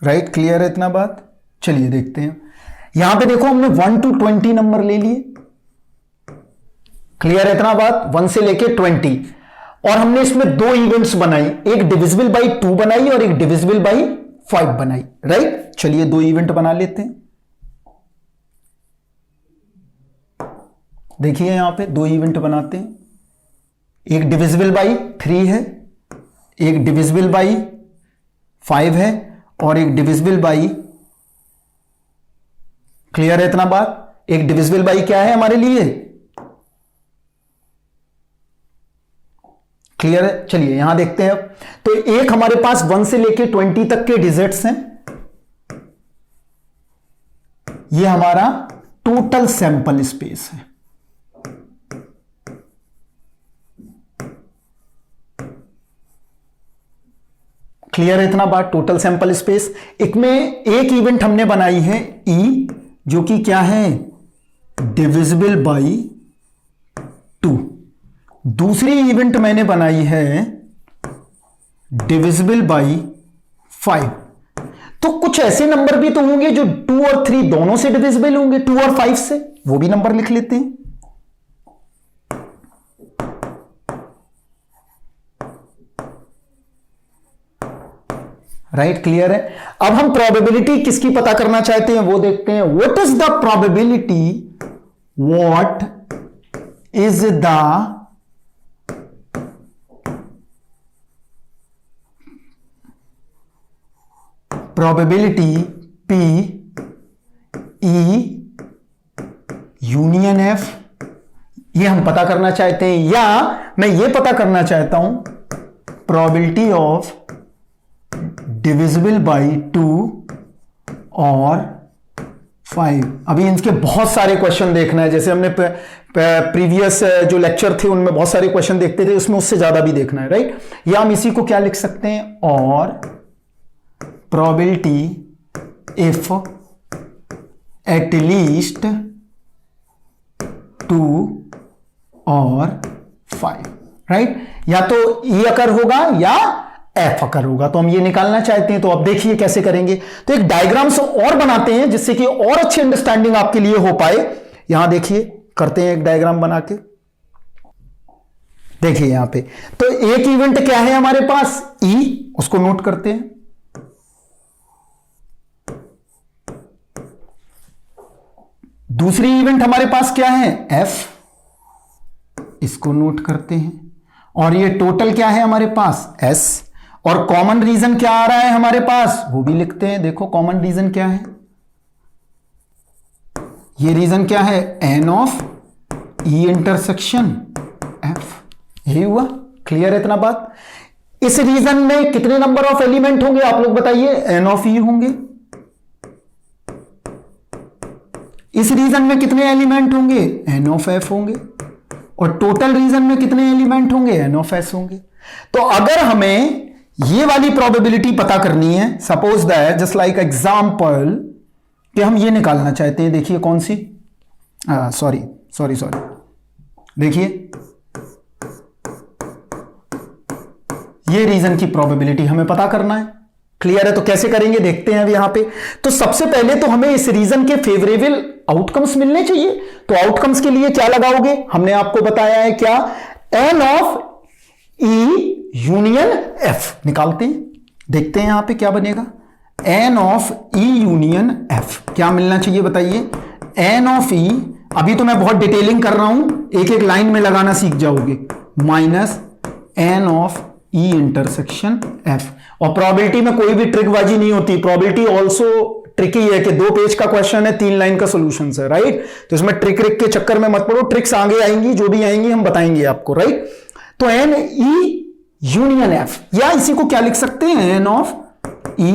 Right, clear है इतना बात। चलिए देखते हैं, यहां पे देखो हमने 1 to 20 नंबर ले लिए, क्लियर है इतना बात, 1 से लेके 20। और हमने इसमें दो इवेंट्स बनाई, एक डिविजिबल बाई 2 बनाई और एक डिविजिबल बाई 5 बनाई, राइट। चलिए दो इवेंट बना लेते हैं। देखिए यहां पे दो इवेंट बनाते हैं, एक डिविजिबल बाई 3 है, एक डिविजिबल बाई 5 है और एक डिविजिबल बाई, क्लियर है इतना बात। एक डिविजिबल बाई क्या है हमारे लिए, क्लियर है। चलिए यहां देखते हैं अब, तो एक हमारे पास 1 से लेके 20 तक के डिजिट्स हैं, ये हमारा टोटल सैंपल स्पेस है। क्लियर है इतना बात, टोटल सैंपल स्पेस। एक में एक इवेंट हमने बनाई है ई, जो कि क्या है, डिविजिबल बाई 2। दूसरी इवेंट मैंने बनाई है डिविजिबल बाई 5। तो कुछ ऐसे नंबर भी तो होंगे जो 2 और 3 दोनों से डिविजिबल होंगे, 2 और 5 से, वो भी नंबर लिख लेते हैं। राइट, क्लियर है। अब हम प्रोबेबिलिटी किसकी पता करना चाहते हैं वो देखते हैं। What is the probability, what is the probability P E union F, ये हम पता करना चाहते हैं, या मैं ये पता करना चाहता हूं प्रोबेबिलिटी ऑफ डिविजिबल बाई 2 और 5। अभी इनके बहुत सारे क्वेश्चन देखना है, जैसे हमने प्रीवियस जो लेक्चर थे उनमें बहुत सारे क्वेश्चन देखते थे, उसमें उससे ज्यादा भी देखना है, राइट। या हम इसी को क्या लिख सकते हैं, और प्रोबेबिलिटी इफ एट लीस्ट 2 और 5, राइट। या तो ई अकर होगा या एफ अकर होगा, तो हम ये निकालना चाहते हैं। तो अब देखिए कैसे करेंगे, तो एक डायग्राम्स और बनाते हैं जिससे कि और अच्छी अंडरस्टैंडिंग आपके लिए हो पाए। यहां देखिए करते हैं एक डायग्राम बना के, देखिए यहां पे, तो एक इवेंट क्या है हमारे पास, ई, उसको नोट करते हैं। दूसरी इवेंट हमारे पास क्या है, एफ, इसको नोट करते हैं। और ये टोटल क्या है हमारे पास, एस। और कॉमन रीजन क्या आ रहा है हमारे पास, वो भी लिखते हैं। देखो कॉमन रीजन क्या है, ये रीजन क्या है, n of E intersection F, यही हुआ। क्लियर है इतना बात। इस रीजन में कितने नंबर ऑफ एलिमेंट होंगे आप लोग बताइए, एन ऑफ ई होंगे। इस रीजन में कितने एलिमेंट होंगे, एन ऑफ एफ होंगे। और टोटल रीजन में कितने एलिमेंट होंगे, एन ऑफ एस होंगे। तो अगर हमें ये वाली प्रोबेबिलिटी पता करनी है, suppose that just like example कि हम ये निकालना चाहते हैं, देखिए कौन सी, सॉरी, देखिए ये रीजन की प्रोबेबिलिटी हमें पता करना है। क्लियर है, तो कैसे करेंगे देखते हैं अब यहां पे। तो सबसे पहले तो हमें इस रीजन के फेवरेबल आउटकम्स मिलने चाहिए। तो आउटकम्स के लिए क्या लगाओगे, हमने आपको बताया है क्या, n of E union F निकालते हैं। देखते हैं यहां पे क्या बनेगा, n of E union F क्या मिलना चाहिए बताइए, एन ऑफ ई, अभी तो मैं बहुत डिटेलिंग कर रहा हूं, एक एक लाइन में लगाना सीख जाओगे, minus n of E intersection F. और प्रोबेबिलिटी में कोई भी ट्रिकबाजी नहीं होती, प्रोबेबिलिटी ऑल्सो ट्रिकी है कि 2 पेज का क्वेश्चन है, 3 लाइन का सॉल्यूशन है, राइट। तो इसमें ट्रिक के चक्कर में मत पड़ो, ट्रिक्स आगे आएंगी, जो भी आएंगी हम बताएंगे आपको, राइट। तो एन ई यूनियन एफ, या इसी को क्या लिख सकते हैं, एन ऑफ ई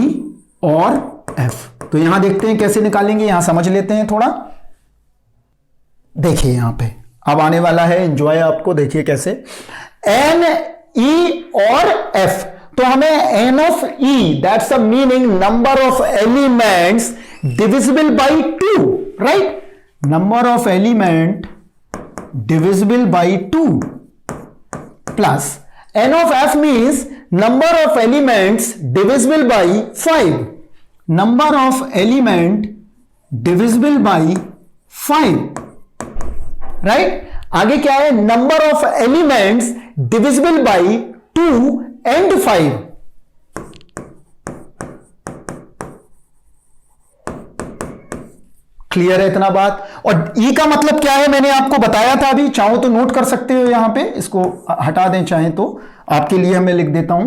और एफ। तो यहां देखते हैं कैसे निकालेंगे, यहां समझ लेते हैं थोड़ा। देखिए यहां पे अब आने वाला है एंजॉय आपको, देखिए कैसे, एन ई और एफ। तो हमें n of E, that's the meaning number of elements divisible by 2, right. Number of element divisible by 2 plus n of f means number of elements divisible by 5, number of element divisible by 5, right. आगे क्या है, number of elements divisible by 2 and 5। Clear है इतना बात। और ई का मतलब क्या है मैंने आपको बताया था अभी, चाहो तो नोट कर सकते हो यहां पे, इसको हटा दें चाहें तो, आपके लिए मैं लिख देता हूं।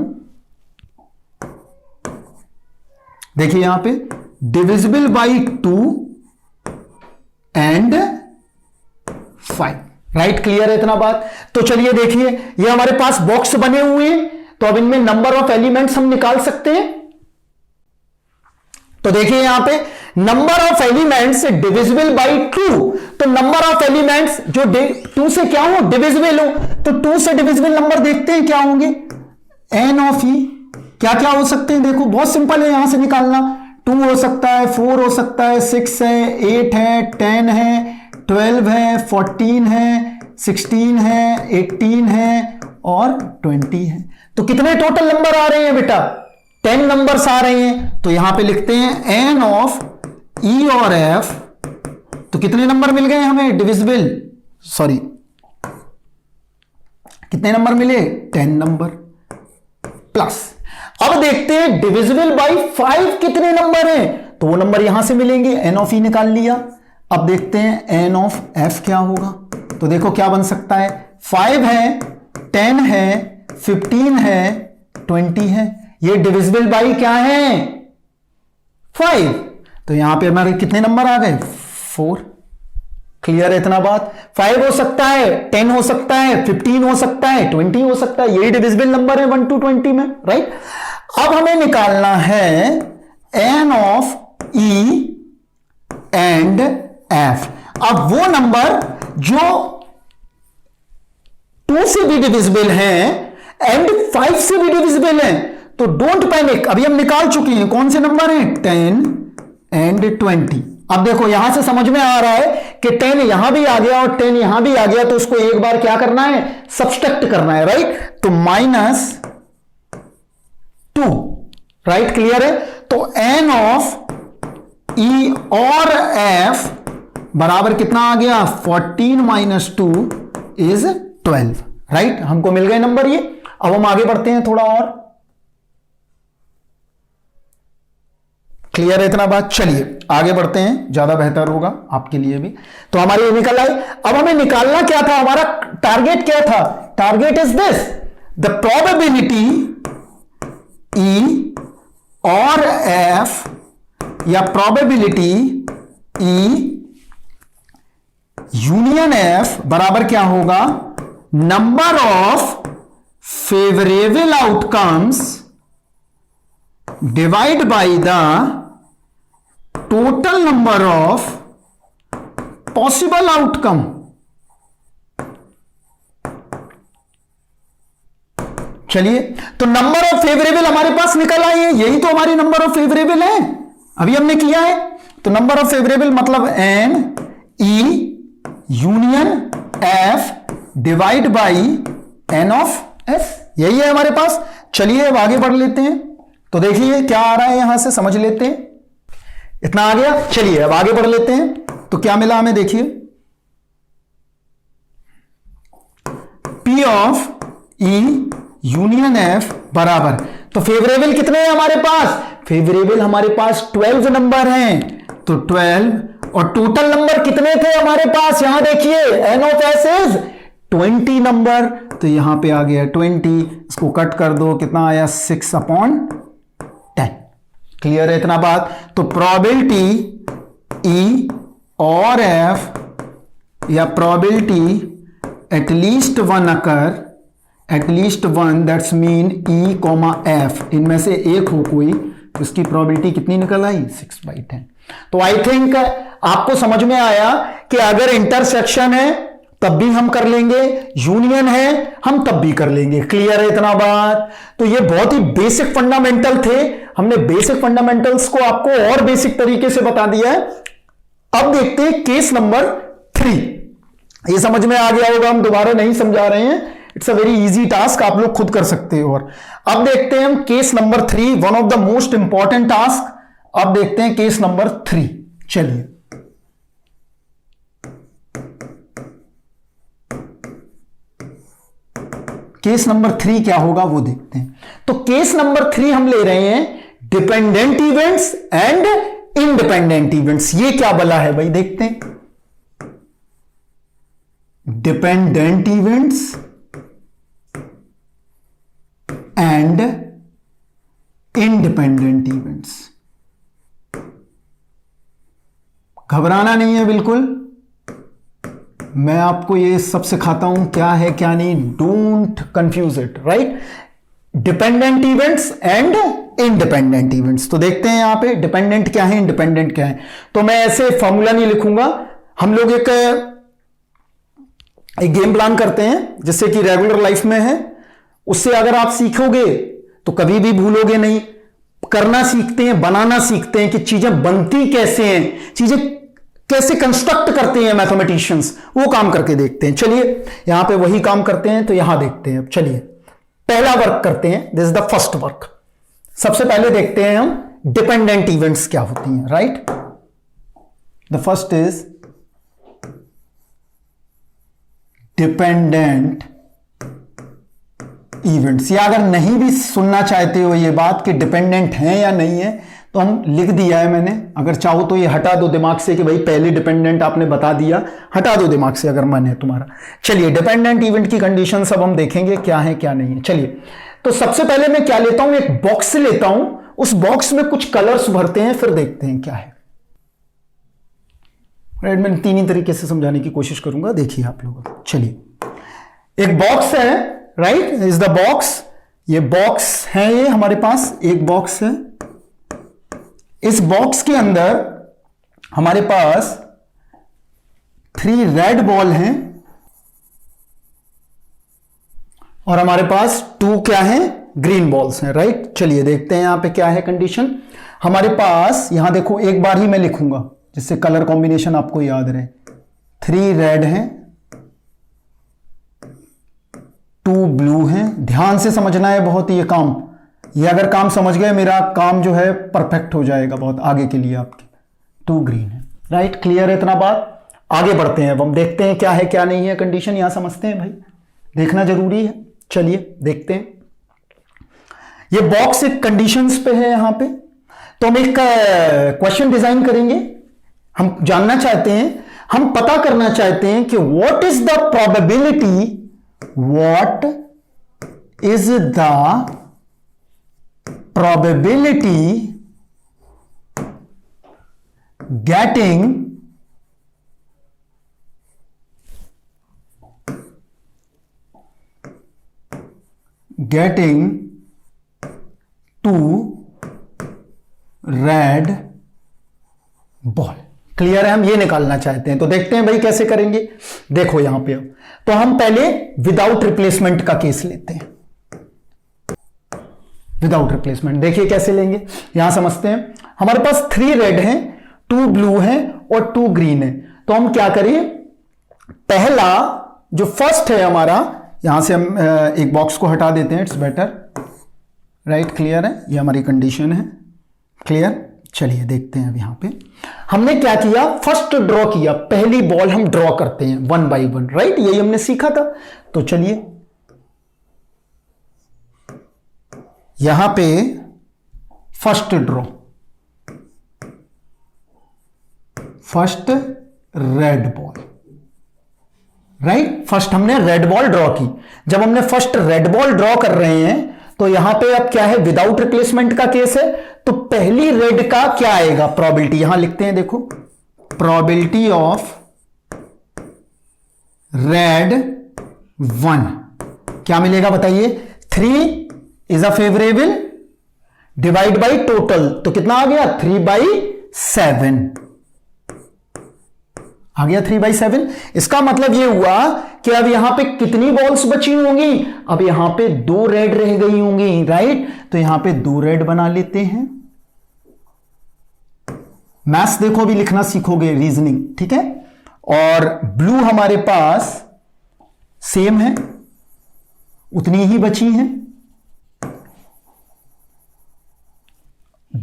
देखिए यहां पे divisible by 2 and 5, right. Clear है इतना बात। तो चलिए देखिए ये हमारे पास बॉक्स बने हुए हैं, तो अब इनमें नंबर ऑफ एलिमेंट्स हम निकाल सकते हैं। तो देखिए यहां पे number of elements divisible by 2, तो नंबर ऑफ एलिमेंट्स जो 2 से क्या हो, डिविजिबल हो, तो 2 से डिविजिबल नंबर देखते हैं क्या होंगे, एन ऑफ ई। क्या क्या हो सकते हैं, देखो बहुत सिंपल है यहां से निकालना। 2 हो सकता है, 4 हो सकता है, 6 है, 8 है, 10 है, 12 है, 14 है, 16 है, 18 है और 20 है। तो कितने टोटल नंबर आ रहे हैं बेटा, 10 नंबर्स आ रहे हैं। तो यहां पे लिखते हैं एन ऑफ ई और एफ। तो कितने नंबर मिल गए हमें डिविजिबल, सॉरी कितने नंबर मिले, 10 नंबर प्लस। अब देखते हैं डिविजिबल बाई 5 कितने नंबर हैं, तो वो नंबर यहां से मिलेंगे, एन ऑफ ई निकाल लिया। अब देखते हैं एन ऑफ एफ क्या होगा। तो देखो क्या बन सकता है, 5 है, 10 है, 15 है, 20 है। ये डिविजिबल बाई क्या है, 5। तो यहां पे हमारे कितने नंबर आ गए, 4। क्लियर है इतना बात। 5 हो सकता है, 10 हो सकता है, 15 हो सकता है, 20 हो सकता है, यही डिविजिबल नंबर है 1 to 20 में, राइट। अब हमें निकालना है n of E and F. अब वो नंबर जो 2 से भी डिविजिबल हैं एंड 5 से भी डिविजिबल हैं। तो डोंट पैनिक, अभी हम निकाल चुके हैं, कौन से नंबर हैं, 10 एंड 20। अब देखो यहां से समझ में आ रहा है कि 10 यहां भी आ गया और 10 यहां भी आ गया, तो उसको एक बार क्या करना है, सब्सट्रैक्ट करना है, राइट। तो -2, राइट। क्लियर है। तो एन ऑफ ई और एफ बराबर कितना आ गया, 14 - 2 इज 12, राइट। हमको मिल गए नंबर ये। अब हम आगे बढ़ते हैं थोड़ा और। क्लियर है इतना बात। चलिए आगे बढ़ते हैं, ज्यादा बेहतर होगा आपके लिए भी। तो हमारी ये निकल आई। अब हमें निकालना क्या था, हमारा टारगेट क्या था, target is this, the probability E और एफ या प्रोबेबिलिटी ई यूनियन एफ बराबर क्या होगा, number of favourable outcomes divide by the total number of possible outcome. चलिए, तो नंबर ऑफ फेवरेबल हमारे पास निकल आई है, यही तो हमारी नंबर ऑफ फेवरेबल है, अभी हमने किया है। तो नंबर ऑफ फेवरेबल मतलब n E union F divide by n of F, यही है हमारे पास। चलिए अब आगे बढ़ लेते हैं। तो देखिए क्या आ रहा है यहां से, समझ लेते हैं। इतना आ गया। चलिए अब आगे बढ़ लेते हैं। तो क्या मिला हमें, देखिए P of E union F बराबर, तो फेवरेबल कितने हैं हमारे पास, फेवरेबल हमारे पास 12 नंबर हैं। तो 12 और टोटल नंबर कितने थे हमारे पास, यहां देखिए N of S is 20 number. तो यहां पे आ गया 20, इसको कट कर दो, कितना आया 6/10। क्लियर है इतना बात। तो प्रोबेबिलिटी E और F या probability at least one occur, at least one, that's mean E, F, इनमें से एक हो कोई, तो इसकी प्रोबेबिलिटी कितनी निकल आई, 6/10। तो आई थिंक आपको समझ में आया कि अगर इंटरसेक्शन है तब भी हम कर लेंगे, यूनियन है हम तब भी कर लेंगे। क्लियर है इतना बात। तो ये बहुत ही बेसिक फंडामेंटल थे, हमने बेसिक फंडामेंटल्स को आपको और बेसिक तरीके से बता दिया है। अब देखते हैं केस नंबर 3। ये समझ में आ गया होगा, हम दोबारा नहीं समझा रहे हैं, it's a very easy task, आप लोग खुद कर सकते हो। और अब देखते हैं हम case number 3, one of the most important task. अब देखते हैं केस नंबर 3। चलिए, केस नंबर 3 क्या होगा वो देखते हैं। तो केस नंबर 3 हम ले रहे हैं dependent events and independent events. ये क्या बला है भाई, देखते हैं। Dependent events and independent events. घबराना नहीं है बिल्कुल, मैं आपको ये सब सिखाता हूं क्या है क्या नहीं। Don't confuse it, right. Dependent events and independent events. तो देखते हैं यहां पे डिपेंडेंट क्या है, इंडिपेंडेंट क्या है। तो मैं ऐसे फॉर्मूला नहीं लिखूंगा, हम लोग एक गेम प्लान करते हैं जिससे कि रेगुलर लाइफ में है, उससे अगर आप सीखोगे तो कभी भी भूलोगे नहीं। करना सीखते हैं, बनाना सीखते हैं कि चीजें बनती कैसे हैं, चीजें कैसे कंस्ट्रक्ट करते हैं मैथमेटिशियंस, वो काम करके देखते हैं। चलिए यहां पे वही काम करते हैं, तो यहां देखते हैं। चलिए पहला वर्क करते हैं, this is the first work. सबसे पहले देखते हैं हम डिपेंडेंट इवेंट्स क्या होती हैं, right. The first is dependent events. या अगर नहीं भी सुनना चाहते हो ये बात कि डिपेंडेंट है या नहीं है, तो हम लिख दिया है मैंने। अगर चाहो तो ये हटा दो दिमाग से कि भाई पहले डिपेंडेंट आपने बता दिया, हटा दो दिमाग से अगर मन है तुम्हारा। चलिए डिपेंडेंट इवेंट की कंडीशन सब हम देखेंगे क्या है क्या नहीं है। चलिए, तो सबसे पहले मैं क्या लेता हूं, एक बॉक्स लेता हूं, उस बॉक्स में कुछ कलर्स भरते हैं, फिर देखते हैं क्या है। राइट, मैं तीन ही तरीके से समझाने की कोशिश करूंगा, देखिए आप लोग। चलिए एक बॉक्स है, राइट, इज द बॉक्स। ये बॉक्स है, ये हमारे पास एक बॉक्स है। इस बॉक्स के अंदर हमारे पास 3 रेड बॉल हैं और हमारे पास 2 क्या है, ग्रीन बॉल्स हैं, राइट। चलिए देखते हैं यहां पे क्या है कंडीशन। हमारे पास यहां देखो, एक बार ही मैं लिखूंगा जिससे कलर कॉम्बिनेशन आपको याद रहे। 3 रेड हैं, 2 ब्लू हैं। ध्यान से समझना है बहुत ये काम। ये अगर काम समझ गए, मेरा काम जो है परफेक्ट हो जाएगा बहुत आगे के लिए आपके। 2 ग्रीन है, राइट। क्लियर है इतना बात। आगे बढ़ते हैं, अब हम देखते हैं क्या है क्या नहीं है कंडीशन। यहां समझते हैं भाई, देखना जरूरी है। चलिए देखते हैं। ये बॉक्स एक कंडीशंस पे है यहां पे, तो हम एक क्वेश्चन डिजाइन करेंगे। हम जानना चाहते हैं, हम पता करना चाहते हैं कि what is the probability, what is the probability getting to red ball। Clear है, हम ये निकालना चाहते हैं। तो देखते हैं भाई कैसे करेंगे। देखो यहां पे, तो हम पहले विदाउट रिप्लेसमेंट का केस लेते हैं। विदाउट रिप्लेसमेंट देखिए कैसे लेंगे, यहां समझते हैं। हमारे पास 3 रेड हैं, 2 ब्लू हैं और 2 ग्रीन है। तो हम क्या करें, पहला जो फर्स्ट है हमारा, यहां से हम एक बॉक्स को हटा देते हैं, इट्स बेटर, राइट। क्लियर है, ये हमारी कंडीशन है। क्लियर। चलिए देखते हैं अब यहां पे हमने क्या किया, फर्स्ट ड्रॉ किया, पहली बॉल हम ड्रॉ करते हैं 1 by 1, राइट। यही हमने सीखा था। तो चलिए यहां पे first draw, first red ball, right. First हमने रेड बॉल ड्रॉ की। जब हमने फर्स्ट रेड बॉल ड्रॉ कर रहे हैं, तो यहां पे अब क्या है, विदाउट रिप्लेसमेंट का केस है। तो पहली रेड का क्या आएगा, प्रोबेबिलिटी यहां लिखते हैं, देखो, प्रोबेबिलिटी ऑफ रेड 1 क्या मिलेगा बताइए। 3 is a favourable, divide by total, तो कितना आ गया, 3/7 आ गया, 3/7। इसका मतलब यह हुआ कि अब यहां पे कितनी बॉल्स बची होंगी, अब यहां पे 2 रेड रह गई होंगी, राइट। तो यहां पे 2 रेड बना लेते हैं। मैथ्स देखो भी लिखना सीखोगे, रीजनिंग, ठीक है। और ब्लू हमारे पास सेम है, उतनी ही बची हैं।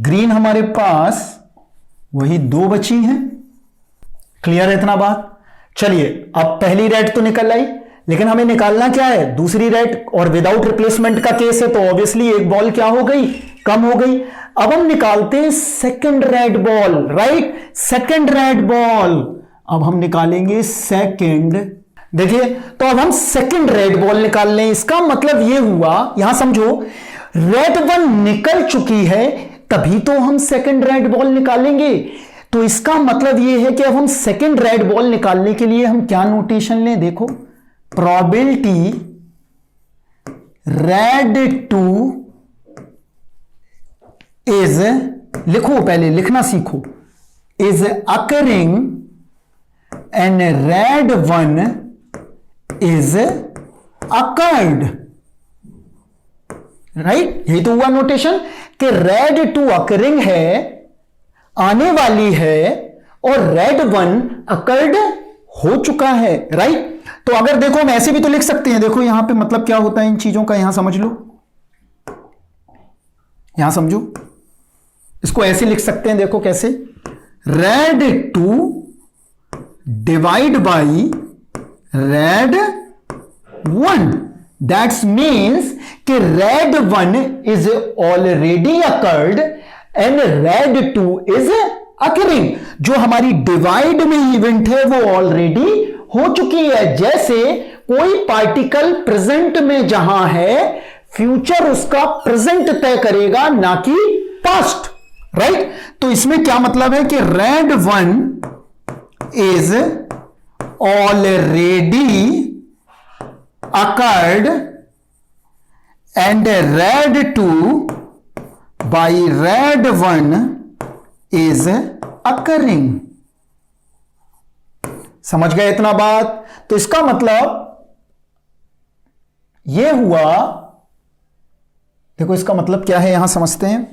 ग्रीन हमारे पास वही 2 बची हैं। क्लियर है इतना बात? चलिए, अब पहली रेड तो निकल आई, लेकिन हमें निकालना क्या है? दूसरी रेड, और विदाउट रिप्लेसमेंट का केस है तो ऑब्वियसली एक बॉल क्या हो गई? कम हो गई। अब हम निकालते हैं second red ball, right? Second red ball, अब हम निकालेंगे सेकंड। देखिए, तो अब हम सेकंड रेड बॉल निकाल लें। इसका मतलब यह हुआ, यहां समझो, रेड 1 निकल चुकी है, तभी तो हम सेकंड रेड बॉल निकालेंगे। तो इसका मतलब यह है कि अब हम सेकंड रेड बॉल निकालने के लिए हम क्या नोटेशन लें? देखो, प्रोबेबिलिटी रेड 2 इज, लिखो, पहले लिखना सीखो, is occurring and red 1 is occurred, right? यही तो हुआ नोटेशन कि रेड 2 अकरिंग है, आने वाली है, और रेड 1 अकर्ड हो चुका है, राइट? तो अगर देखो, हम ऐसे भी तो लिख सकते हैं। देखो यहां पे मतलब क्या होता है इन चीजों का, यहां समझ लो, यहां समझो, इसको ऐसे लिख सकते हैं। देखो कैसे, red 2 divide by red 1, that's means कि red 1 is already occurred and red 2 is occurring. जो हमारी डिवाइड में इवेंट है वो ऑलरेडी हो चुकी है। जैसे कोई पार्टिकल प्रेजेंट में जहां है, फ्यूचर उसका प्रेजेंट तय करेगा, ना कि पास्ट, राइट? तो इसमें क्या मतलब है कि red 1 is already occurred and red 2 by red 1 is occurring. समझ गए इतना बात? तो इसका मतलब यह हुआ, देखो इसका मतलब क्या है यहां समझते हैं।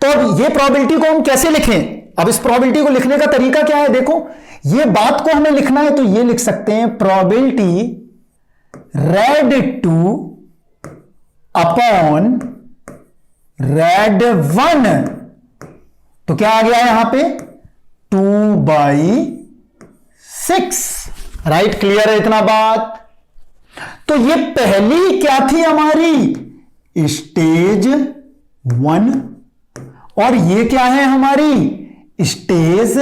तो अब ये प्रोबेबिलिटी को हम कैसे लिखें? अब इस प्रोबेबिलिटी को लिखने का तरीका क्या है? देखो, ये बात को हमें लिखना है तो ये लिख सकते हैं, प्रोबेबिलिटी रेड 2 अपॉन रेड 1। तो क्या आ गया यहां पे? 2/6, राइट? क्लियर है इतना बात? तो ये पहली क्या थी हमारी? स्टेज 1, और ये क्या है हमारी? स्टेज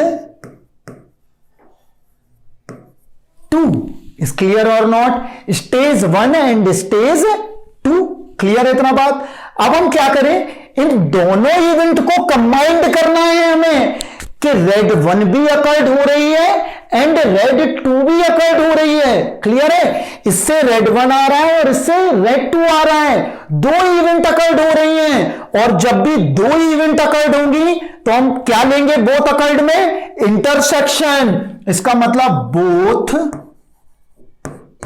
2। इज क्लियर और not? Stage 1 and stage 2। Clear है इतना बात? अब हम क्या करें, इन दोनों इवेंट को कंबाइंड करना है हमें, कि रेड 1 भी अकर्ड हो रही है एंड रेड 2 भी अकर्ड हो रही है। क्लियर है? इससे रेड 1 आ रहा है और इससे रेड 2 आ रहा है, 2 इवेंट अकर्ड हो रही हैं। और जब भी 2 इवेंट अकर्ड होंगी तो हम क्या लेंगे बोथ अकर्ड में? इंटरसेक्शन। इसका मतलब बोथ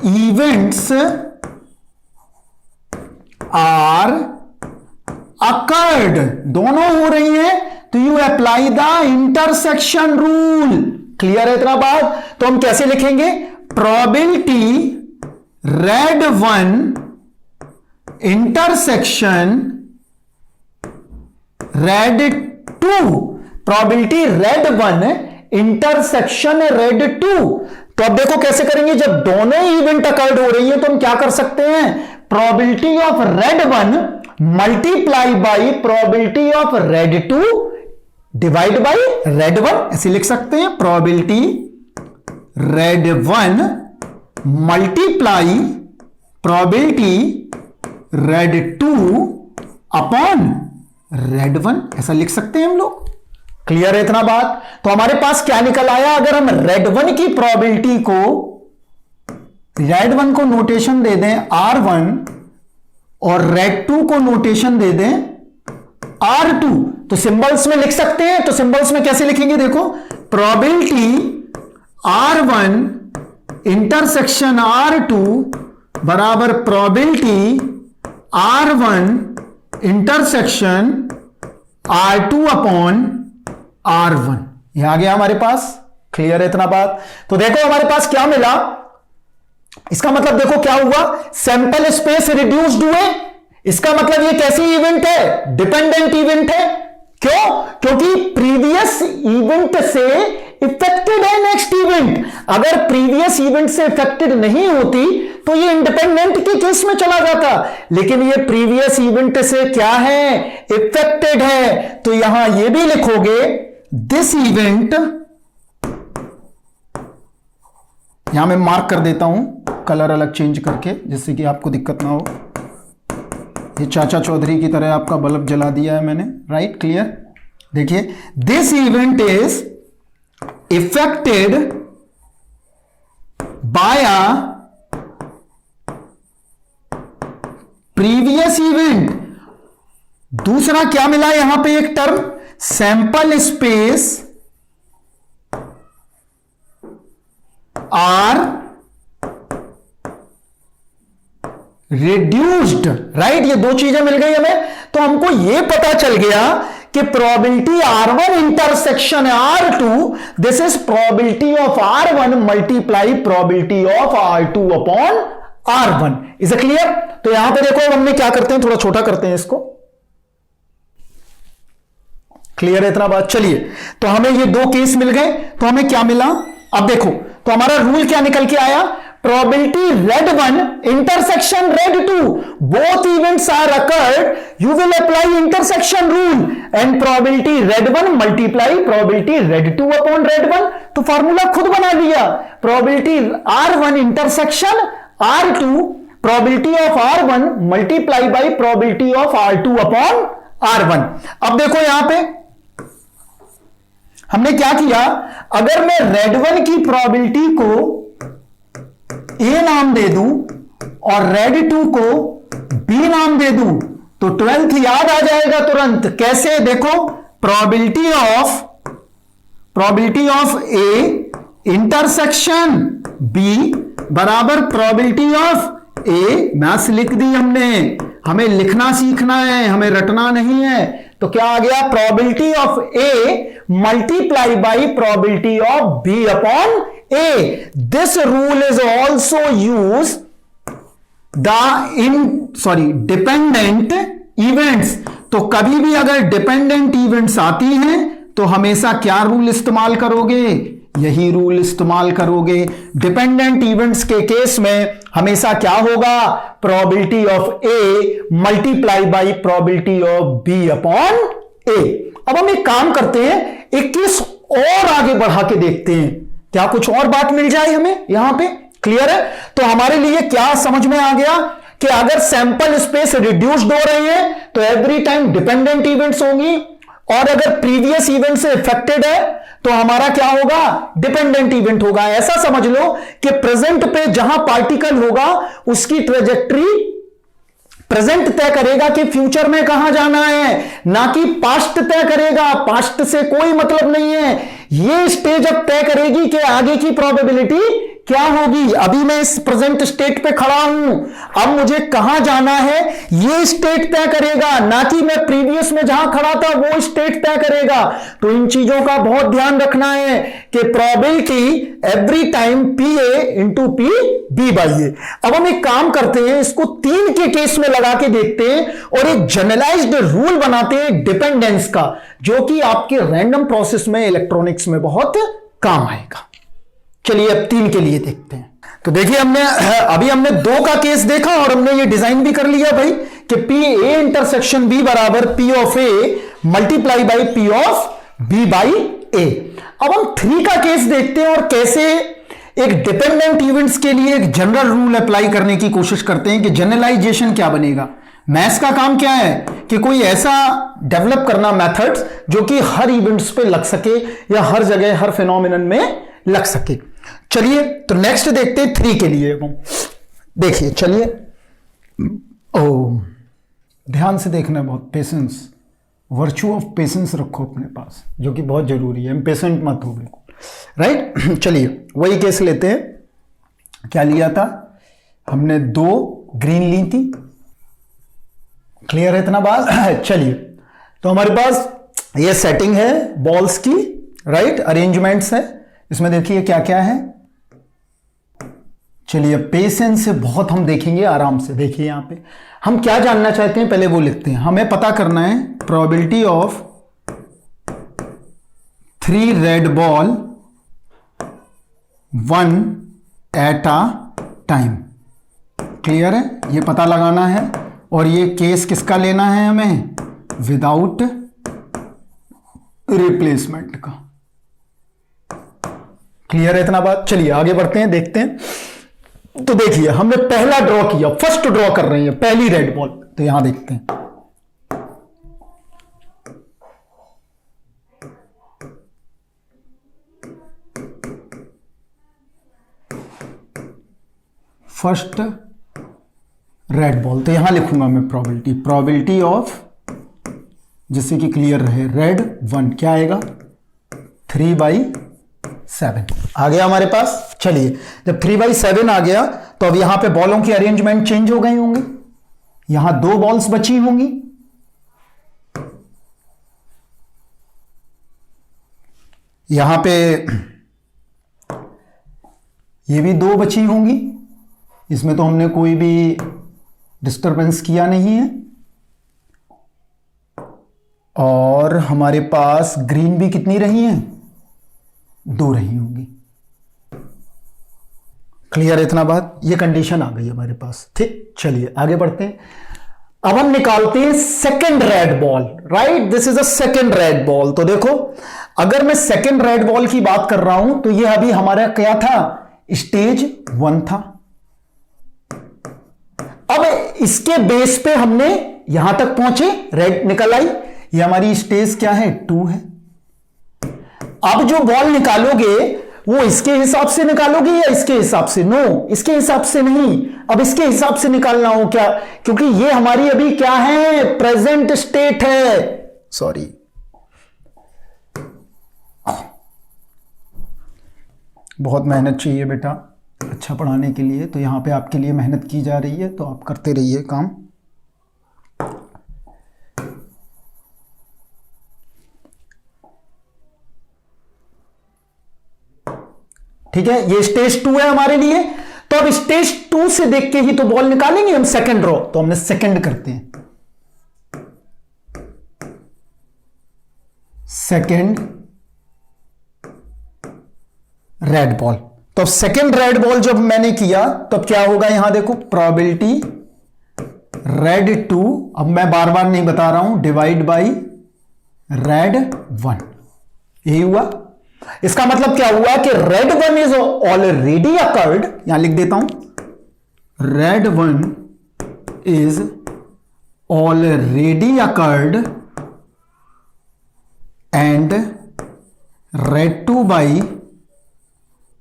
इवेंट्स आर अकर्ड, दोनों हो रही हैं, तो you apply the intersection rule. Clear है इतना बात? तो हम कैसे लिखेंगे? Probability red 1 intersection red 2, probability red 1 intersection red 2। तो अब देखो कैसे करेंगे, जब दोनों इवेंट अकर्ड हो रही है तो हम क्या कर सकते हैं? Probability of red 1 multiply by probability of red 2 divide by red 1, ऐसे लिख सकते हैं। Probability red 1 multiply probability red 2 upon red 1, ऐसा लिख सकते हैं हम लोग। क्लियर है इतना बात? तो हमारे पास क्या निकल आया? अगर हम रेड 1 की प्रोबेबिलिटी को, रेड 1 को नोटेशन दे दें R1 और रेड 2 को नोटेशन दे दें R2, तो सिंबल्स में लिख सकते हैं। तो सिंबल्स में कैसे लिखेंगे? देखो, प्रोबेबिलिटी R1 इंटरसेक्शन R2 बराबर probability R1 intersection R2 upon R1। यह आ गया हमारे पास। क्लियर है इतना बात? तो देखो हमारे पास क्या मिला, इसका मतलब देखो क्या हुआ, सैंपल स्पेस रिड्यूस्ड हुए। इसका मतलब ये कैसी इवेंट है? डिपेंडेंट इवेंट है। क्यों? क्योंकि प्रीवियस इवेंट से इफेक्टेड है नेक्स्ट इवेंट। अगर प्रीवियस इवेंट से इफेक्टेड नहीं होती तो ये इंडिपेंडेंट के केस में चला जाता, लेकिन ये प्रीवियस इवेंट से क्या है? इफेक्टेड है। तो यहां ये भी लिखोगे दिस इवेंट, यहां मैं मार्क कर देता हूं कलर अलग चेंज करके, जिससे कि आपको दिक्कत ना हो। ये चाचा चौधरी की तरह आपका बल्ब जला दिया है मैंने, राइट? क्लियर? देखिए, this event is affected by a previous event. दूसरा क्या मिला यहां पे? एक term sample space are reduced, right? ये दो चीजें मिल गई हमें। तो हमको ये पता चल गया कि probability R1 intersection R2, this is probability of R1 multiply probability of R2 upon R1। Is it clear? तो यहां पे देखो हमने क्या करते हैं, थोड़ा छोटा करते हैं इसको। क्लियर है इतना बात? चलिए, तो हमें ये दो केस मिल गए। तो हमें क्या मिला अब देखो, तो हमारा रूल क्या निकल के आया? Probability red 1 intersection red 2 both events are occurred, you will apply intersection rule and probability red 1 multiply probability red 2 upon red 1। तो फॉर्मूला खुद बना लिया, probability R1 intersection R2 probability of R1 multiply by probability of R2 upon R1। अब देखो यहां पे हमने क्या किया, अगर मैं रेड 1 की प्रोबेबिलिटी को A नाम दे दूं और रेड 2 को B नाम दे दूं तो 12th याद आ जाएगा तुरंत। कैसे? देखो, probability of A intersection B बराबर प्रोबेबिलिटी ऑफ A, मैथ्स लिख दी हमने, हमें लिखना सीखना है, हमें रटना नहीं है। तो क्या आ गया? Probability of A multiply by probability of B upon A। This rule is also use dependent events. तो कभी भी अगर डिपेंडेंट इवेंट्स आती हैं तो हमेशा क्या रूल इस्तेमाल करोगे? यही रूल इस्तेमाल करोगे। डिपेंडेंट इवेंट्स के केस में हमेशा क्या होगा? Probability of A multiply by probability of B upon A। अब हम एक काम करते हैं, एक केस और आगे बढ़ा के देखते हैं, क्या कुछ और बात मिल जाए हमें यहां पे। क्लियर है? तो हमारे लिए क्या समझ में आ गया कि अगर सैंपल स्पेस रिड्यूस्ड हो रही है तो एवरी टाइम डिपेंडेंट इवेंट्स होंगी, और अगर प्रीवियस इवेंट से इफेक्टेड है तो हमारा क्या होगा? डिपेंडेंट इवेंट होगा। ऐसा समझ लो कि प्रेजेंट पे जहां पार्टिकल होगा उसकी ट्रेजेक्टरी प्रेजेंट तय करेगा कि फ्यूचर में कहां जाना है, ना कि पास्ट तय करेगा। पास्ट से कोई मतलब नहीं है। ये स्टेज अब तय करेगी कि आगे की प्रोबेबिलिटी क्या होगी। अभी मैं इस प्रेजेंट स्टेट पे खड़ा हूं, अब मुझे कहां जाना है ये स्टेट तय करेगा, ना कि मैं प्रीवियस में जहां खड़ा था वो स्टेट तय करेगा। तो इन चीजों का बहुत ध्यान रखना है कि probability every time PA into PB by A। अब हम एक काम करते हैं, इसको 3 के केस में लगा के देखते हैं और एक जनरलाइज्ड रूल बनाते हैं डिपेंडेंस का, जो कि आपके रैंडम प्रोसेस में, इलेक्ट्रॉनिक्स में बहुत काम आएगा। चलिए अब 3 के लिए देखते हैं। तो देखिए, अभी हमने 2 का केस देखा और हमने ये डिजाइन भी कर लिया भाई कि PA इंटरसेक्शन B बराबर P of A multiply by P of B by A। अब हम 3 का केस देखते हैं और कैसे एक डिपेंडेंट इवेंट्स के लिए एक जनरल रूल अप्लाई करने की कोशिश करते हैं कि जनरलाइजेशन क्या बनेगा। मैथ्स का काम क्या है कि कोई ऐसा डेवलप करना मेथड्स जो कि हर इवेंट्स पे लग सके या हर जगह हर फिनोमिनन में लग सके। चलिए तो नेक्स्ट देखते हैं 3 के लिए। देखिए, चलिए, ध्यान से देखना है, बहुत पेशेंस, वर्च्यू ऑफ पेशेंस रखो अपने पास, जो कि बहुत जरूरी है। पेशेंट मत हो बिल्कुल, राइट? चलिए वही केस लेते हैं। क्या लिया था हमने? 2 ग्रीन ली थी। क्लियर है इतना बात? चलिए, तो हमारे पास ये सेटिंग है बॉल्स की, राइट? अरेंजमेंट्स है। इसमें देखिए क्या क्या है। चलिए, पेशेंस से बहुत हम देखेंगे आराम से। देखिए यहां पे हम क्या जानना चाहते हैं, पहले वो लिखते हैं। हमें पता करना है probability of 3 red ball 1 at a time. Clear है? ये पता लगाना है और ये केस किसका लेना है हमें? विदाउट रिप्लेसमेंट का। क्लियर है इतना बात? चलिए आगे बढ़ते हैं, देखते हैं। तो देखिए हमने पहला ड्रॉ किया, फर्स्ट ड्रॉ कर रहे हैं, पहली रेड बॉल। तो यहां देखते हैं, फर्स्ट रेड बॉल। तो यहां लिखूंगा मैं प्रोबेबिलिटी ऑफ, जिससे कि क्लियर रहे, रेड 1 क्या आएगा? 3/7 आ गया हमारे पास। चलिए जब 3/7 आ गया तो अब यहां पे बॉलों की अरेंजमेंट चेंज हो गई होंगी। यहां 2 बॉल्स बची होंगी, यहां पे ये भी 2 बची होंगी। इसमें तो हमने कोई भी डिस्टरबेंस किया नहीं है। और हमारे पास ग्रीन भी कितनी रही हैं? 2 रही होंगी। क्लियर है इतना बात? ये कंडीशन आ गई हमारे पास। ठीक, चलिए आगे बढ़ते हैं। अब हम निकालते हैं second red ball. Right, this is a second red ball. तो देखो अगर मैं सेकंड रेड बॉल की बात कर रहा हूं तो ये अभी हमारा क्या था? स्टेज 1 था। अब इसके बेस पे हमने यहां तक पहुंचे, रेड निकल आई। ये हमारी स्टेज क्या है? 2 है। अब जो बॉल निकालोगे वो इसके हिसाब से निकालोगे या इसके हिसाब से? नो, इसके हिसाब से नहीं, अब इसके हिसाब से निकालना हो। क्या? क्योंकि ये हमारी अभी क्या है? प्रेजेंट स्टेट है। सॉरी, बहुत मेहनत चाहिए बेटा अच्छा पढ़ाने के लिए, तो यहां पे आपके लिए मेहनत की जा रही है, तो आप करते रहिए काम। ठीक है, ये स्टेज 2 है हमारे लिए। तो अब स्टेज 2 से देख के ही तो बॉल निकालेंगे हम सेकंड ड्रॉ। तो हमने सेकंड करते हैं, सेकंड रेड बॉल। तो अब सेकंड रेड बॉल जब मैंने किया तो अब क्या होगा? यहां देखो, प्रोबेबिलिटी रेड 2, अब मैं बार बार नहीं बता रहा हूं, डिवाइड बाई रेड 1। यही हुआ। इसका मतलब क्या हुआ कि रेड 1 इज ऑलरेडी अकर्ड। यहां लिख देता हूं, red 1 is already occurred and red 2 by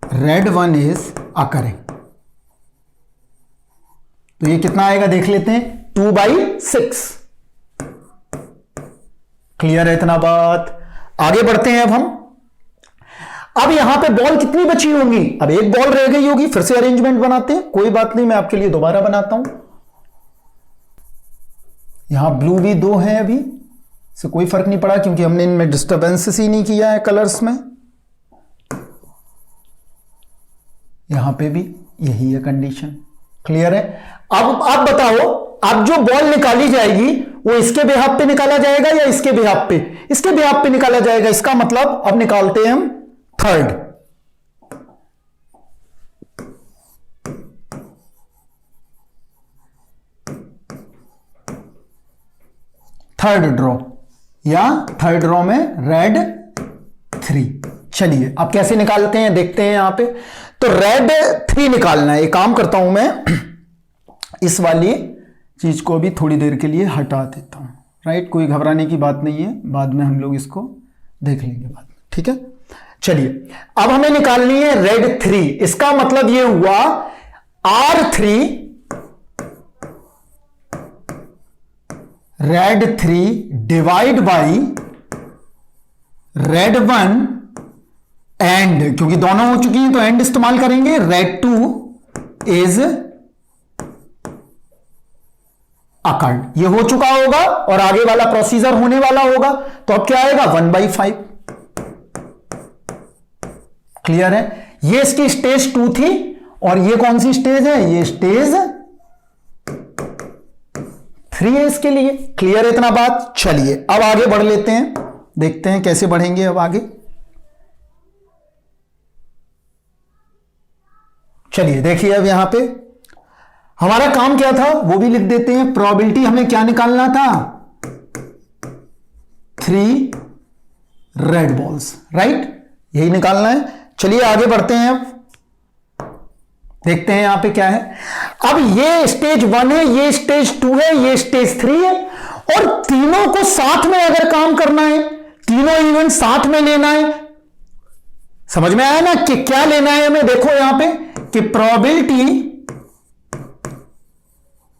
red 1 is occurring. तो ये कितना आएगा देख लेते हैं, 2/6। क्लियर है इतना बात? आगे बढ़ते हैं अब हम। अब यहां पे बॉल कितनी बची होंगी? अब एक बॉल रह गई होगी, फिर से अरेंजमेंट बनाते हैं। कोई बात नहीं, मैं आपके लिए दोबारा बनाता हूं। यहां ब्लू भी 2 है, अभी से कोई फर्क नहीं पड़ा क्योंकि हमने इनमें डिस्टर्बेंसेस ही नहीं किया है कलर्स में। यहां पे भी यही है कंडीशन। क्लियर है? अब आप बताओ, अब जो बॉल निकाली जाएगी वो इसके बिहाफ पे निकाला जाएगा या इसके बिहाफ पे? इसके बिहाफ पे निकाला जाएगा। इसका मतलब अब निकालते हैं हम थर्ड। थर्ड ड्रॉ, या थर्ड ड्रॉ में रेड 3। चलिए अब कैसे निकालते हैं देखते हैं। यहां पे तो रेड 3 निकालना है। एक काम करता हूं मैं, इस वाली चीज को भी थोड़ी देर के लिए हटा देता हूं। राइट, कोई घबराने की बात नहीं है, बाद में हम लोग इसको देख लेंगे बाद में। ठीक है, चलिए अब हमें निकालनी है रेड 3। इसका मतलब ये हुआ R3 red 3 divide by red 1 and, क्योंकि दोनों हो चुकी हैं तो एंड इस्तेमाल करेंगे, रेड 2 इज अकर्ड। ये हो चुका होगा और आगे वाला प्रोसीजर होने वाला होगा। तो अब क्या आएगा? 1/5। क्लियर है? ये इसकी स्टेज 2 थी और ये कौन सी स्टेज है? ये स्टेज 3 है इसके लिए। क्लियर है इतना बात? चलिए अब आगे बढ़ लेते हैं, देखते हैं कैसे बढ़ेंगे अब आगे। चलिए देखिए अब यहां पे हमारा काम क्या था वो भी लिख देते हैं। प्रोबेबिलिटी हमें क्या निकालना था, 3 रेड बॉल्स, राइट, यही निकालना है। चलिए आगे बढ़ते हैं, अब देखते हैं यहां पे क्या है। अब ये स्टेज 1 है, ये स्टेज 2 है, ये स्टेज 3 है, और तीनों को साथ में अगर काम करना है, तीनों इवेंट साथ में लेना है, समझ में आया ना कि क्या लेना है हमें। देखो यहां पे कि probability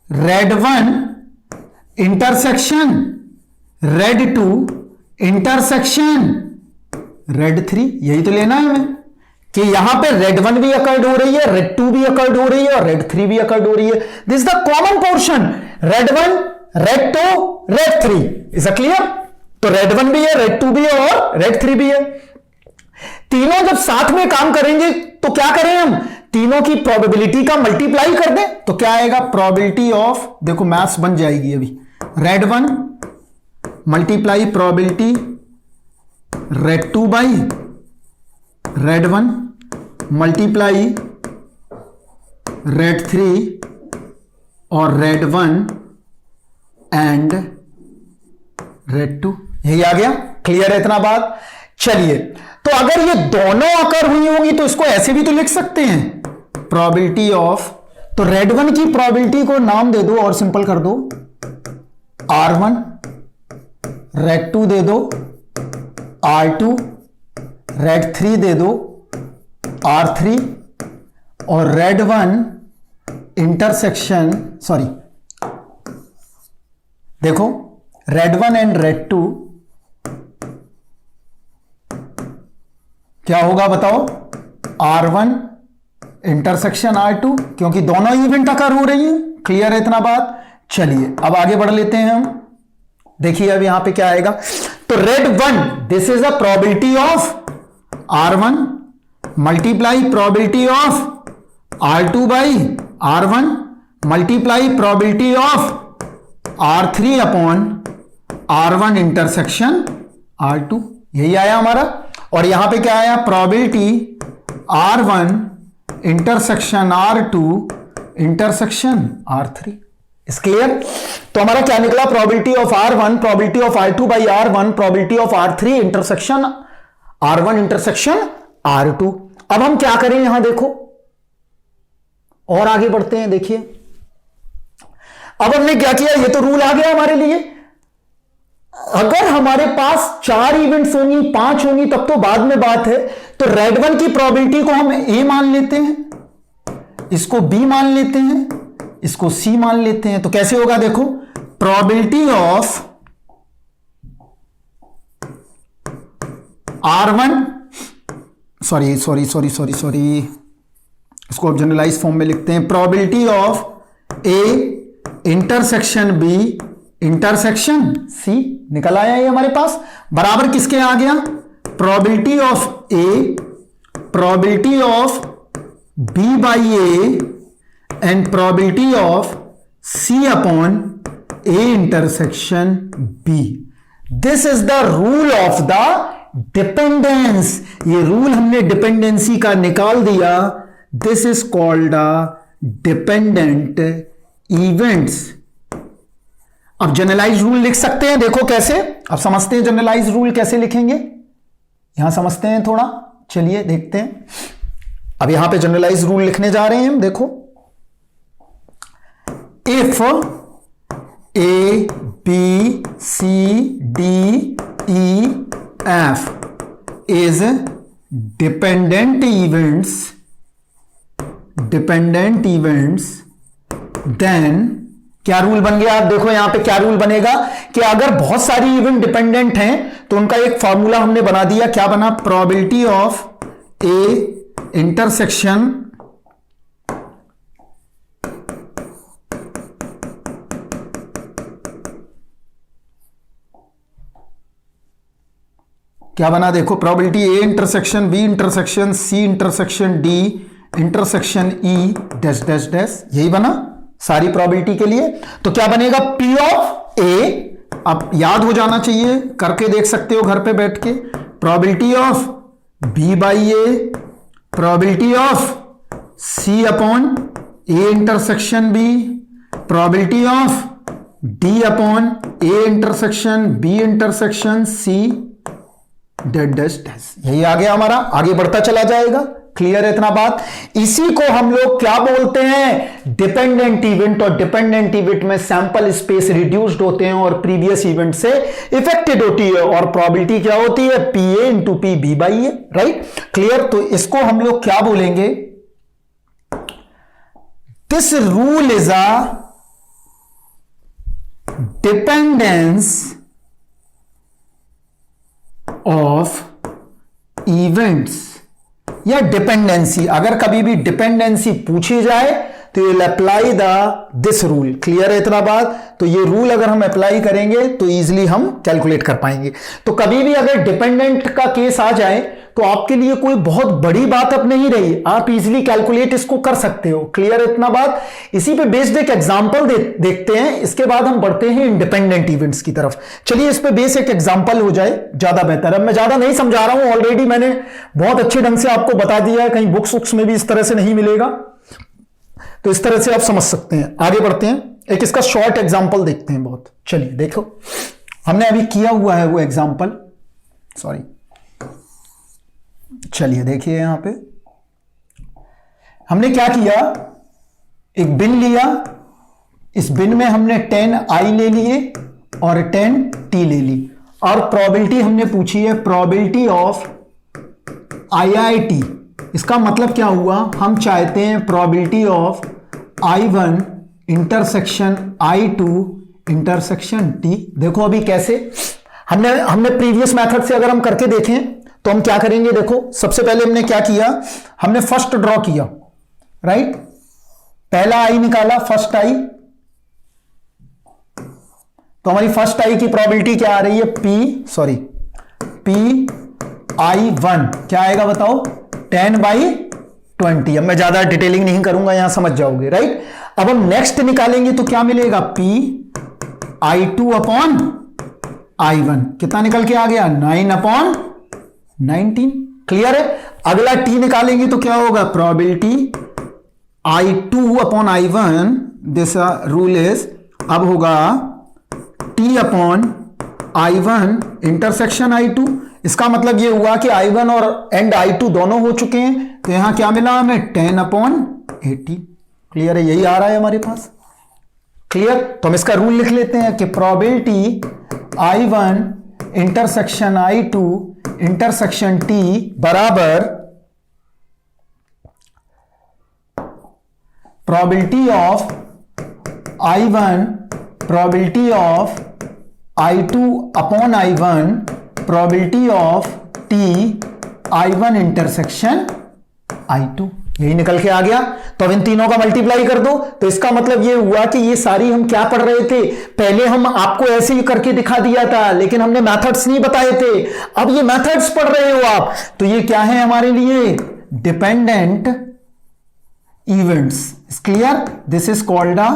red 1 intersection red 2 intersection red 3, यही तो लेना है हमें कि यहां पे रेड 1 भी अकर्ड हो रही है, रेड 2 भी अकर्ड हो रही है और रेड 3 भी अकर्ड हो रही है। This is the common portion, red 1 red 2 red 3, is a clear. तो रेड 1 भी है, रेड 2 भी है और रेड 3 भी है। तीनों जब साथ में काम करेंगे तो क्या करें हम, तीनों की प्रोबेबिलिटी का मल्टीप्लाई कर दें तो क्या आएगा, प्रोबेबिलिटी ऑफ, देखो मैथ्स बन जाएगी अभी, red 1 multiply probability red 2 by red 1 multiply red 3 और रेड 1 एंड रेड 2, यही आ गया। क्लियर है इतना बात। चलिए तो अगर ये दोनों अकर हुई होंगी तो इसको ऐसे भी तो लिख सकते हैं, प्रोबेबिलिटी ऑफ, तो रेड 1 की प्रोबेबिलिटी को नाम दे दो और सिंपल कर दो R1, रेड 2 दे दो R2, रेड 3 दे दो R3 और रेड 1 इंटरसेक्शन, सॉरी देखो रेड 1 एंड रेड 2 क्या होगा बताओ, R1 इंटरसेक्शन R2, क्योंकि दोनों इवेंट अकर हो रही है। क्लियर है इतना बात। चलिए अब आगे बढ़ लेते हैं हम, देखिए अब यहां पे क्या आएगा। तो red 1, this is the probability of R1 multiply probability of R2 by R1 multiply probability of R3 upon R1 intersection R2, यही आया हमारा। और यहां पे क्या आया, probability R1 intersection R2 intersection R3, इस क्लियर। तो हमारा क्या निकला, probability of R1 probability of R2 by R1 probability of R3 intersection R1 intersection R2। अब हम क्या करें यहां देखो और आगे बढ़ते हैं। देखिए अब हमने क्या किया, ये तो रूल आ गया हमारे लिए। अगर हमारे पास 4 इवेंट्स होंगी, 5 होंगी तब तो बाद में बात है। तो रेड 1 की प्रोबेबिलिटी को हम A मान लेते हैं, इसको B मान लेते हैं, इसको C मान लेते हैं। तो कैसे होगा देखो, प्रोबेबिलिटी ऑफ R1, सॉरी इसको अब जनरलाइज फॉर्म में लिखते हैं, probability of A intersection B intersection C, निकल आया ये हमारे पास, बराबर किसके आ गया, probability of A probability of B by A and probability of C upon A intersection B। This is the rule of the dependence, ये रूल हमने dependency का निकाल दिया। This is called dependent events. अब जनरलाइज रूल लिख सकते हैं, देखो कैसे, अब समझते हैं जनरलाइज रूल कैसे लिखेंगे, यहां समझते हैं थोड़ा। चलिए देखते हैं, अब यहां पे जनरलाइज रूल लिखने जा रहे हैं हम। देखो, if A B C D E F is dependent events, then क्या रूल बन गया। आप देखो यहां पे क्या रूल बनेगा कि अगर बहुत सारी इवेंट डिपेंडेंट हैं तो उनका एक फॉर्मूला हमने बना दिया, क्या बना, प्रोबेबिलिटी ऑफ A इंटरसेक्शन क्या बना, देखो, probability A intersection B intersection C intersection D intersection E dash dash dash, यही बना सारी प्रोबेबिलिटी के लिए। तो क्या बनेगा, P ऑफ A, अब याद हो जाना चाहिए, करके देख सकते हो घर पे बैठ के, probability of B by A probability of C upon A intersection B, probability of D upon A intersection B intersection C डेट डैश डैश। यही आ गया हमारा, आगे बढ़ता चला जाएगा। क्लियर है इतना बात? इसी को हम लोग क्या बोलते हैं? Dependent event. और डिपेंडेंट इवेंट में सैंपल स्पेस रिड्यूस्ड होते हैं और प्रीवियस इवेंट से इफेक्टेड होती है, और प्रोबेबिलिटी क्या होती है? PA into PB by A, right? Clear? तो इसको हम लोग क्या बोलेंगे? This rule is a dependence of events या डिपेंडेंसी। अगर कभी भी डिपेंडेंसी पूछी जाए तो you will apply this rule. Clear है इतना बात? तो ये रूल अगर हम अप्लाई करेंगे तो इजीली हम कैलकुलेट कर पाएंगे। तो कभी भी अगर डिपेंडेंट का केस आ जाए तो आपके लिए कोई बहुत बड़ी बात अब नहीं रही, आप इजीली कैलकुलेट इसको कर सकते हो। क्लियर है इतना बात? इसी पे बेस्ड एक एग्जांपल देखते हैं, इसके बाद हम बढ़ते हैं इंडिपेंडेंट इवेंट्स की तरफ। चलिए इस पे बेस एक एग्जांपल हो जाए, ज्यादा बेहतर है। मैं ज्यादा नहीं समझा रहा हूं, ऑलरेडी मैंने बहुत अच्छे ढंग से आपको बता दिया है, कहीं बुक्स में भी इस तरह से नहीं मिलेगा, तो इस तरह से आप समझ सकते हैं। आगे बढ़ते हैं, एक इसका शॉर्ट एग्जांपल देखते हैं बहुत। चलिए देखो, हमने अभी किया हुआ है वो एग्जांपल, सॉरी, चलिए देखिए यहां पे हमने क्या किया, एक बिन लिया, इस बिन में हमने 10i ले लिए और 10t ले ली, और प्रोबेबिलिटी हमने पूछी है, प्रोबेबिलिटी ऑफ IIT। इसका मतलब क्या हुआ, हम चाहते हैं probability of I1 intersection I2 intersection T। देखो अभी कैसे, हमने प्रीवियस मेथड से अगर हम करके देखें तो हम क्या करेंगे, देखो सबसे पहले हमने क्या किया, हमने फर्स्ट ड्रॉ किया, राइट? पहला आई निकाला, फर्स्ट आई, तो हमारी फर्स्ट आई की प्रोबेबिलिटी क्या आ रही है, P I1 क्या आएगा बताओ, 10/20। अब मैं ज्यादा डिटेलिंग नहीं करूंगा, यहां समझ जाओगे, राइट? अब हम नेक्स्ट निकालेंगे तो क्या मिलेगा, P I2 अपॉन I1, कितना निकल के आ गया, 9/19। क्लियर है? अगला T निकालेंगे तो क्या होगा, probability I2 upon I1, this rule is, अब होगा T upon I1 intersection I2। इसका मतलब ये हुआ कि I1 और एंड I2 दोनों हो चुके हैं, तो यहां क्या मिला हमें, 10/80। क्लियर है? यही आ रहा है हमारे पास। क्लियर? तो हम इसका रूल लिख लेते हैं कि probability I1 intersection I2 intersection T बराबर probability of I1 probability of I2 upon I1 probability of T I1 intersection I2। यही निकल के आ गया। तो अब इन तीनों का मल्टीप्लाई कर दो, तो इसका मतलब ये हुआ कि ये सारी हम क्या पढ़ रहे थे, पहले हम आपको ऐसे ही करके दिखा दिया था, लेकिन हमने मेथड्स नहीं बताए थे, अब ये मेथड्स पढ़ रहे हो आप। तो ये क्या है हमारे लिए, dependent events. Clear? This is called a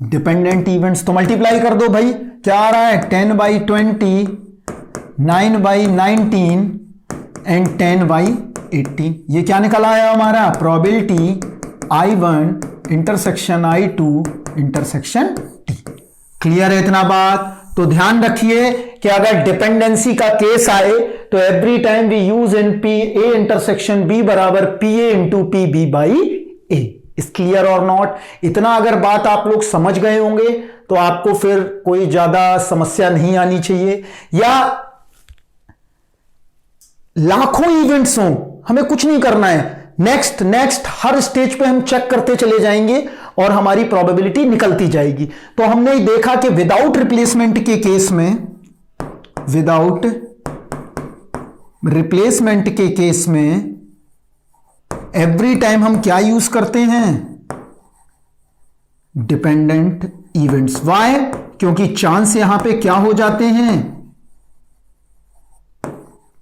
dependent events. तो मल्टीप्लाई कर दो भाई, क्या आ रहा है, 10/20, 9/19 एंड 10/18। ये क्या निकल आया हमारा, probability I1 intersection I2 intersection T। Clear है इतना बात? तो ध्यान रखिए कि अगर डिपेंडेंसी का केस आए तो every time we use in A intersection B बराबर PA into PB by A। Is clear और नॉट? इतना अगर बात आप लोग समझ गए होंगे तो आपको फिर कोई ज्यादा समस्या नहीं आनी चाहिए। या लाखों इवेंट्स हों, हमें कुछ नहीं करना है, नेक्स्ट हर स्टेज पे हम चेक करते चले जाएंगे और हमारी प्रोबेबिलिटी निकलती जाएगी। तो हमने देखा कि विदाउट रिप्लेसमेंट के केस में, विदाउट रिप्लेसमेंट के केस में एवरी टाइम हम क्या यूज करते हैं, डिपेंडेंट इवेंट्स। वाई? क्योंकि चांस यहां पे क्या हो जाते हैं,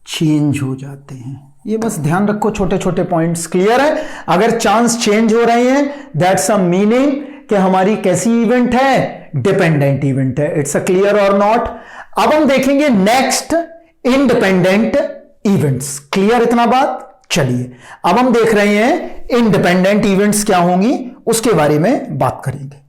चेंज हो जाते हैं। ये बस ध्यान रखो, छोटे छोटे पॉइंट्स। क्लियर है? अगर चांस चेंज हो रहे हैं दैट्स अ मीनिंग कि हमारी कैसी इवेंट है, डिपेंडेंट इवेंट है। इट्स अ क्लियर और नॉट? अब हम देखेंगे नेक्स्ट इंडिपेंडेंट इवेंट्स। क्लियर इतना बात? चलिए अब हम देख रहे हैं इंडिपेंडेंट इवेंट्स क्या होंगी उसके बारे में बात करेंगे।